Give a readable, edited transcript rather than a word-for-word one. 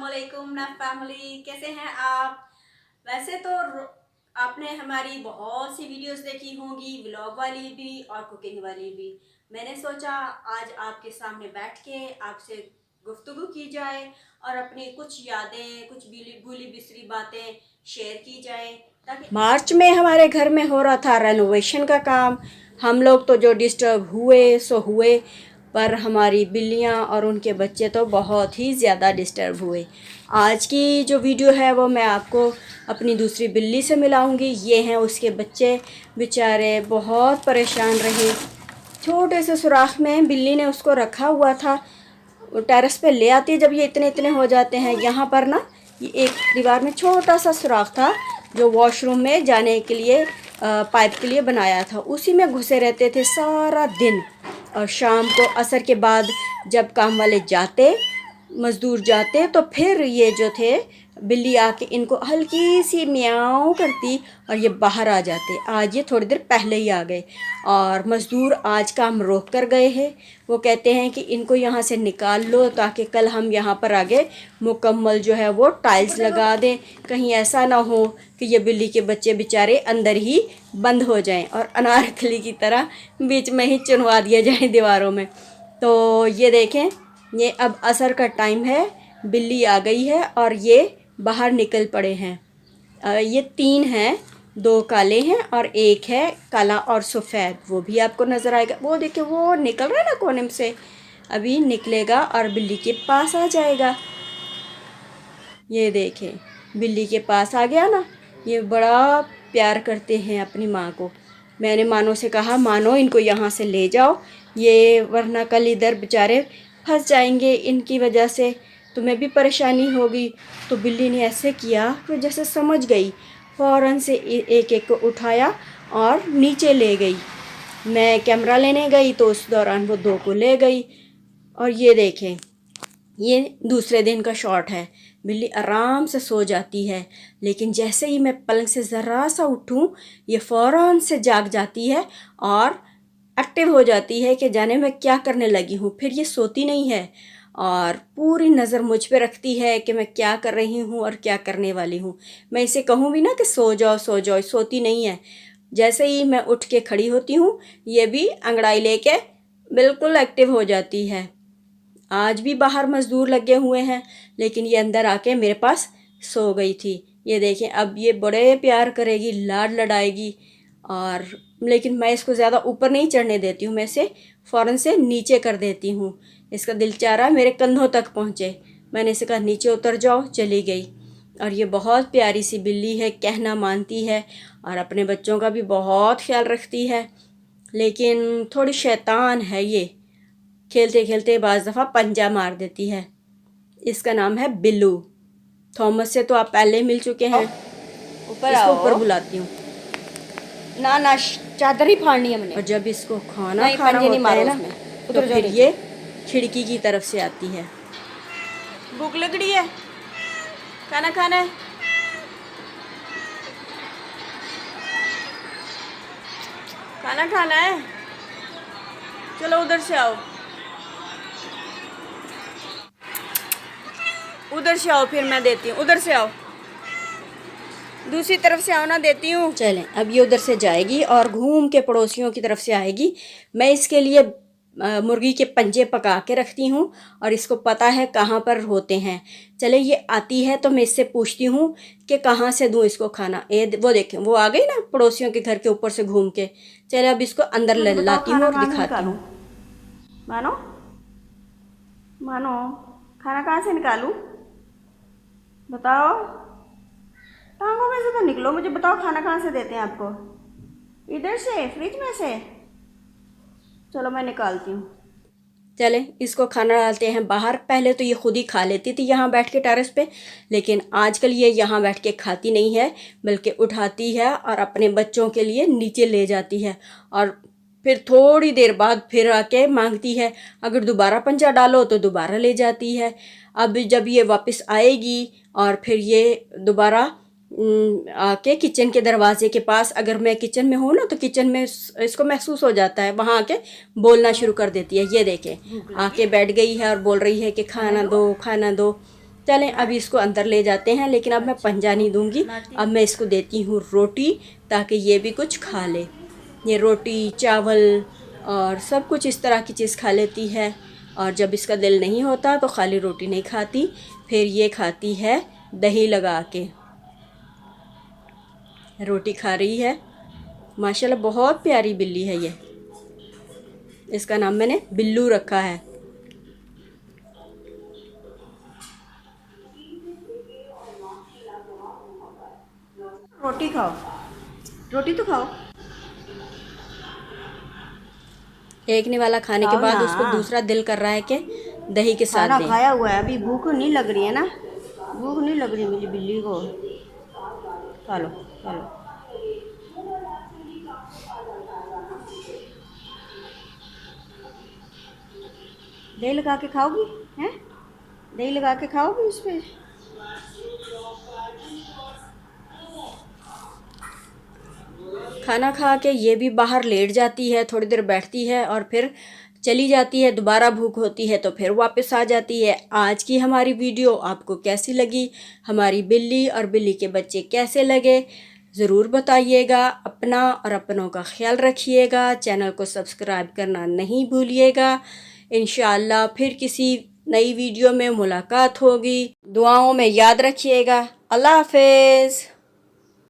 अस्सलामुअलैकुम ना फैमिली, कैसे हैं आप। वैसे तो आपने हमारी बहुत सी वीडियोस देखी होंगी, व्लॉग वाली भी और कुकिंग वाली भी। मैंने सोचा आज आपके सामने बैठ के आपसे गुफ्तगू की जाए और अपनी कुछ यादें, कुछ भूली बिसरी बातें शेयर की जाए, ताकि मार्च में हमारे घर में हो रहा था रेनोवेशन का काम। हम लोग तो जो डिस्टर्ब हुए सो हुए, पर हमारी बिल्लियाँ और उनके बच्चे तो बहुत ही ज़्यादा डिस्टर्ब हुए। आज की जो वीडियो है वो मैं आपको अपनी दूसरी बिल्ली से मिलाऊंगी। ये हैं उसके बच्चे, बेचारे बहुत परेशान रहे। छोटे से सुराख में बिल्ली ने उसको रखा हुआ था। टेरेस पे ले आती है जब ये इतने इतने हो जाते हैं। यहाँ पर ना ये एक दीवार में छोटा सा सुराख था जो वॉशरूम में जाने के लिए पाइप के लिए बनाया था, उसी में घुसे रहते थे सारा दिन। और शाम को असर के बाद जब काम वाले जाते, मज़दूर जाते, तो फिर ये जो थे बिल्ली आके इनको हल्की सी म्याऊं करती और ये बाहर आ जाते। आज ये थोड़ी देर पहले ही आ गए और मज़दूर आज काम रोक कर गए हैं। वो कहते हैं कि इनको यहाँ से निकाल लो ताकि कल हम यहाँ पर आगे मुकम्मल जो है वो टाइल्स लगा दें। कहीं ऐसा ना हो कि ये बिल्ली के बच्चे बेचारे अंदर ही बंद हो जाएं और अनारकली की तरह बीच में ही चुनवा दिया जाए दीवारों में। तो ये देखें, ये अब असर का टाइम है, बिल्ली आ गई है और ये बाहर निकल पड़े हैं। ये 3 हैं, 2 काले हैं और एक है काला और सफ़ेद। वो भी आपको नज़र आएगा। वो देखिए वो निकल रहा है ना कोने से, अभी निकलेगा और बिल्ली के पास आ जाएगा। ये देखें बिल्ली के पास आ गया ना। ये बड़ा प्यार करते हैं अपनी माँ को। मैंने मानो से कहा, मानो इनको यहाँ से ले जाओ, ये वरना कल इधर बेचारे फंस जाएंगे, इनकी वजह से तुम्हें भी परेशानी होगी। तो बिल्ली ने ऐसे किया कि जैसे समझ गई, फ़ौरन से एक एक को उठाया और नीचे ले गई। मैं कैमरा लेने गई तो उस दौरान वो 2 को ले गई। और ये देखें, ये दूसरे दिन का शॉट है। बिल्ली आराम से सो जाती है, लेकिन जैसे ही मैं पलंग से ज़रा सा उठूं, ये फ़ौरन से जाग जाती है और एक्टिव हो जाती है कि जाने मैं क्या करने लगी हूँ। फिर ये सोती नहीं है और पूरी नज़र मुझ पे रखती है कि मैं क्या कर रही हूँ और क्या करने वाली हूँ। मैं इसे कहूँ भी ना कि सो जाओ सो जाओ, सोती नहीं है। जैसे ही मैं उठ के खड़ी होती हूँ, ये भी अंगड़ाई लेके बिल्कुल एक्टिव हो जाती है। आज भी बाहर मज़दूर लगे हुए हैं, लेकिन ये अंदर आके मेरे पास सो गई थी। ये देखें, अब ये बड़े प्यार करेगी, लाड लड़ाएगी। और लेकिन मैं इसको ज़्यादा ऊपर नहीं चढ़ने देती हूँ, मैं इसे फ़ौरन से नीचे कर देती हूँ। इसका दिल चाह रहा है मेरे कंधों तक पहुँचे। मैंने इसे कहा नीचे उतर जाओ, चली गई। और ये बहुत प्यारी सी बिल्ली है, कहना मानती है और अपने बच्चों का भी बहुत ख्याल रखती है, लेकिन थोड़ी शैतान है ये। खेलते खेलते बाज़ दफ़ा पंजा मार देती है। इसका नाम है बिल्लू। थॉमस से तो आप पहले मिल चुके हैं। ऊपर इसको ऊपर बुलाती हूँ ना ना, चादर ही फाड़नी है मैंने। और जब इसको खाना खाना होता है ना, तो फिर ये खिड़की की तरफ से आती है। भूख लग रही है, खाना खाना है, खाना खाना है, चलो उधर से आओ, उधर से आओ, फिर मैं देती हूँ। उधर से आओ, दूसरी तरफ से आओ ना, देती हूँ। चलें, अब ये उधर से जाएगी और घूम के पड़ोसियों की तरफ से आएगी। मैं इसके लिए मुर्गी के पंजे पका के रखती हूँ और इसको पता है कहाँ पर होते हैं। चले, ये आती है तो मैं इससे पूछती हूँ कि कहाँ से दूँ इसको खाना। वो देखें, वो आ गई ना पड़ोसियों के घर के ऊपर से घूम के। चले, अब इसको अंदर लाती हूँ और दिखाती हूँ। मानो मानो, खाना कहाँ से निकालूँ, बताओ। टांगों में से तो निकलो, मुझे बताओ खाना कहाँ से देते हैं आपको। इधर से, फ्रिज में से। चलो मैं निकालती हूँ। चले, इसको खाना डालते हैं बाहर। पहले तो ये खुद ही खा लेती थी यहाँ बैठ के टेरेस पे, लेकिन आजकल ये यहाँ बैठ के खाती नहीं है, बल्कि उठाती है और अपने बच्चों के लिए नीचे ले जाती है और फिर थोड़ी देर बाद फिर आके मांगती है। अगर दोबारा पंजा डालो तो दोबारा ले जाती है। अब जब ये वापस आएगी और फिर ये दोबारा आके किचन के दरवाजे के पास, अगर मैं किचन में हूँ ना तो किचन में इसको महसूस हो जाता है, वहाँ आके बोलना शुरू कर देती है। ये देखें, आके बैठ गई है और बोल रही है कि खाना दो खाना दो। चलें अभी इसको अंदर ले जाते हैं, लेकिन अब मैं पंजा नहीं दूंगी। अब मैं इसको देती हूँ रोटी, ताकि ये भी कुछ खा ले। ये रोटी चावल और सब कुछ इस तरह की चीज़ खा लेती है। और जब इसका दिल नहीं होता तो खाली रोटी नहीं खाती, फिर ये खाती है दही लगा के। रोटी खा रही है माशाल्लाह, बहुत प्यारी बिल्ली है ये। इसका नाम मैंने बिल्लू रखा है। रोटी खाओ, रोटी तो खाओ। एक निवाला खाने के बाद उसको दूसरा दिल कर रहा है कि दही के साथ दें। खाया हुआ है, अभी भूख नहीं लग रही है ना, भूख नहीं लग रही मेरी बिल्ली को। चलो चलो, दही लगा के खाओगी हैं? दही लगा के खाओगी इस पे? खाना खा के ये भी बाहर लेट जाती है, थोड़ी देर बैठती है और फिर चली जाती है। दोबारा भूख होती है तो फिर वापस आ जाती है। आज की हमारी वीडियो आपको कैसी लगी, हमारी बिल्ली और बिल्ली के बच्चे कैसे लगे, ज़रूर बताइएगा। अपना और अपनों का ख्याल रखिएगा। चैनल को सब्सक्राइब करना नहीं भूलिएगा। इंशाअल्लाह फिर किसी नई वीडियो में मुलाकात होगी। दुआओं में याद रखिएगा। अल्लाह हाफ़िज़।